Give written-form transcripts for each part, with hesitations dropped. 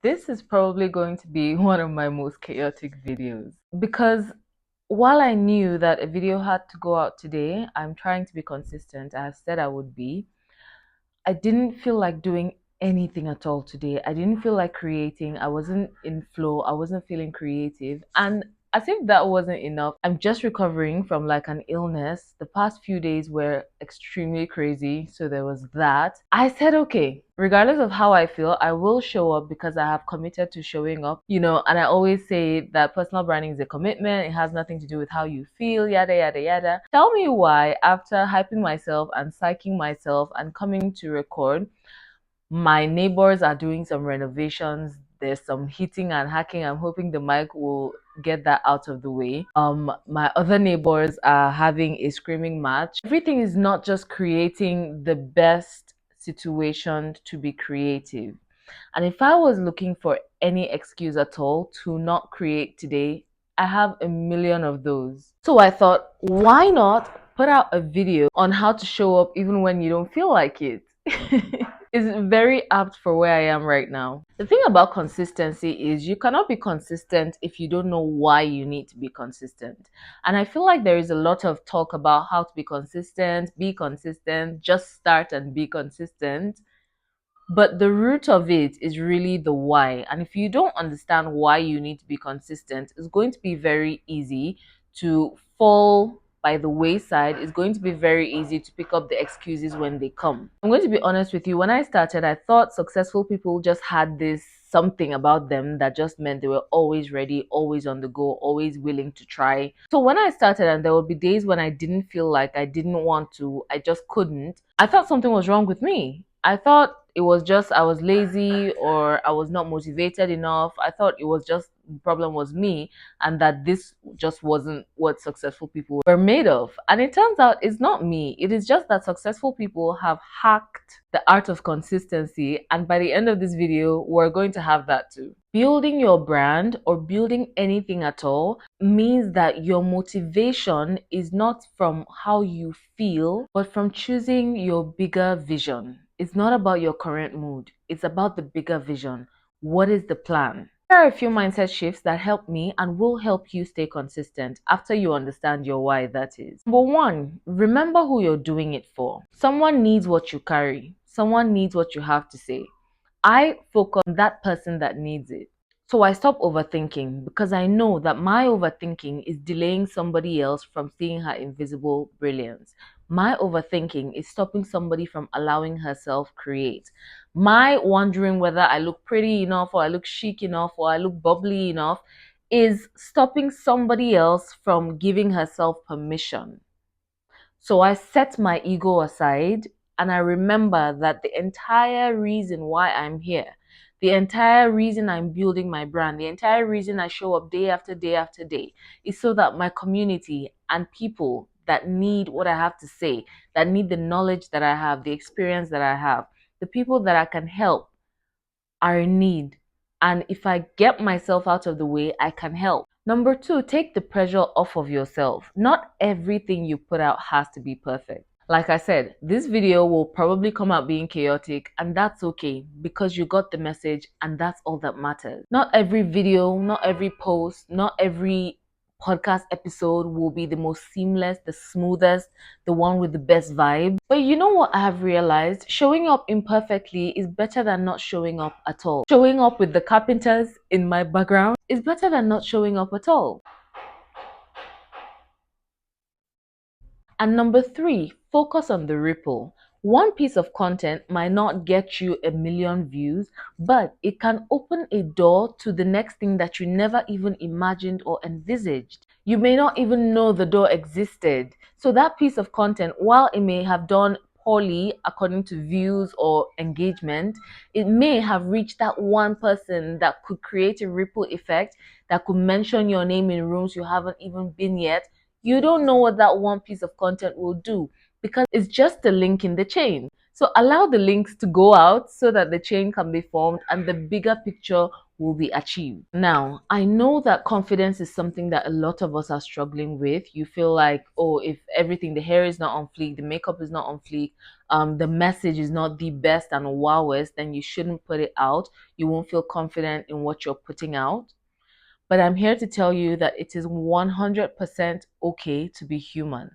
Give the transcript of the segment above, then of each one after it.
This is probably going to be one of my most chaotic videos because while I knew that a video had to go out today, I'm trying to be consistent. I have said I would be. I didn't feel like doing anything at all today. I didn't feel like creating. I wasn't in flow. I wasn't feeling creative. And as if that wasn't enough, I'm just recovering from like an illness. The past few days were extremely crazy. So there was that. I said, okay, regardless of how I feel, I will show up because I have committed to showing up, and I always say that personal branding is a commitment. It has nothing to do with how you feel, yada, yada, yada. Tell me why, after hyping myself and psyching myself and coming to record, my neighbors are doing some renovations. There's some heating and hacking. I'm hoping the mic will get that out of the way. My other neighbors are having a screaming match. Everything is not just creating the best situation to be creative. And if I was looking for any excuse at all to not create today, I have a million of those. So I thought, why not put out a video on how to show up even when you don't feel like it? Is very apt for where I am right now. The thing about consistency is you cannot be consistent if you don't know why you need to be consistent. And I feel like there is a lot of talk about how to be consistent, just start and be consistent. But the root of it is really the why. And if you don't understand why you need to be consistent, it's going to be very easy to fall by the wayside. It's going to be very easy to pick up the excuses when they come. I'm going to be honest with you. When I started, I thought successful people just had this something about them that just meant they were always ready, always on the go, always willing to try. So when I started, and there would be days when I didn't feel like I didn't want to, I just couldn't, I thought something was wrong with me. I thought it was just I was lazy or I was not motivated enough. I thought it was just the problem was me and that this just wasn't what successful people were made of. And it turns out it's not me. It is just that successful people have hacked the art of consistency. And by the end of this video, we're going to have that too. Building your brand or building anything at all means that your motivation is not from how you feel, but from choosing your bigger vision. It's not about your current mood, it's about the bigger vision. What is the plan? There are a few mindset shifts that help me and will help you stay consistent after you understand your why, that is. Number one, remember who you're doing it for. Someone needs what you carry, someone needs what you have to say. I focus on that person that needs it. So I stop overthinking because I know that my overthinking is delaying somebody else from seeing her invisible brilliance. My overthinking is stopping somebody from allowing herself create. My wondering whether I look pretty enough or I look chic enough or I look bubbly enough is stopping somebody else from giving herself permission. So I set my ego aside and I remember that the entire reason why I'm here, the entire reason I'm building my brand, the entire reason I show up day after day after day is so that my community and people that need what I have to say, that need the knowledge that I have, the experience that I have, the people that I can help are in need. And if I get myself out of the way, I can help. Number two, take the pressure off of yourself. Not everything you put out has to be perfect. Like I said, this video will probably come out being chaotic, and that's okay because you got the message and that's all that matters. Not every video, not every post, not every podcast episode will be the most seamless, the smoothest, the one with the best vibe. But you know what I have realized? Showing up imperfectly is better than not showing up at all. Showing up with the carpenters in my background is better than not showing up at all. And number three, focus on the ripple. One piece of content might not get you a million views, but it can open a door to the next thing that you never even imagined or envisaged. You may not even know the door existed. So that piece of content, while it may have done poorly according to views or engagement, it may have reached that one person that could create a ripple effect, that could mention your name in rooms you haven't even been yet. You don't know what that one piece of content will do because it's just a link in the chain. So allow the links to go out so that the chain can be formed and the bigger picture will be achieved. Now, I know that confidence is something that a lot of us are struggling with. You feel like, oh, if everything, the hair is not on fleek, the makeup is not on fleek, the message is not the best and wowest, then you shouldn't put it out. You won't feel confident in what you're putting out. But I'm here to tell you that it is 100% okay to be human.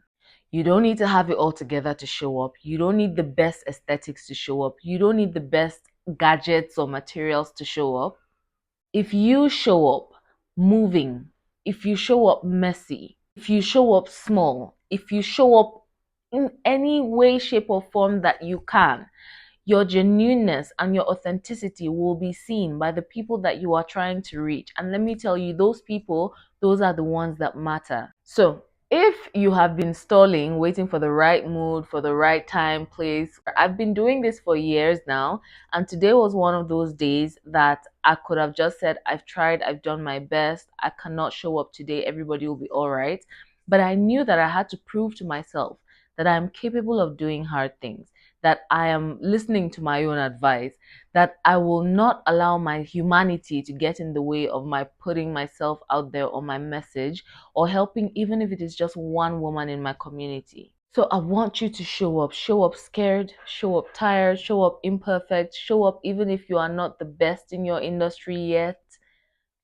You don't need to have it all together to show up. You don't need the best aesthetics to show up. You don't need the best gadgets or materials to show up. If you show up moving, if you show up messy, if you show up small, if you show up in any way, shape, or form that you can, your genuineness and your authenticity will be seen by the people that you are trying to reach. And let me tell you, those people, those are the ones that matter. So, if you have been stalling, waiting for the right mood, for the right time, place, I've been doing this for years now. And today was one of those days that I could have just said, I've tried, I've done my best, I cannot show up today, everybody will be all right. But I knew that I had to prove to myself that I'm capable of doing hard things, that I am listening to my own advice, that I will not allow my humanity to get in the way of my putting myself out there or my message or helping, even if it is just one woman in my community. So I want you to show up scared, show up tired, show up imperfect, show up even if you are not the best in your industry yet.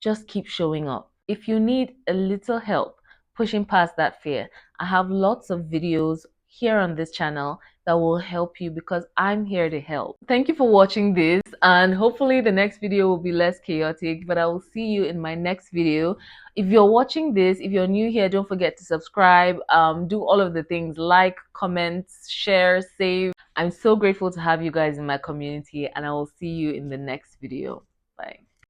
Just keep showing up. If you need a little help pushing past that fear, I have lots of videos here on this channel that will help you because I'm here to help. Thank you for watching this, and hopefully the next video will be less chaotic, but I will see you in my next video. If you're watching this, if you're new here, don't forget to subscribe, do all of the things, like, comment, share, save. I'm so grateful to have you guys in my community, and I will see you in the next video. Bye.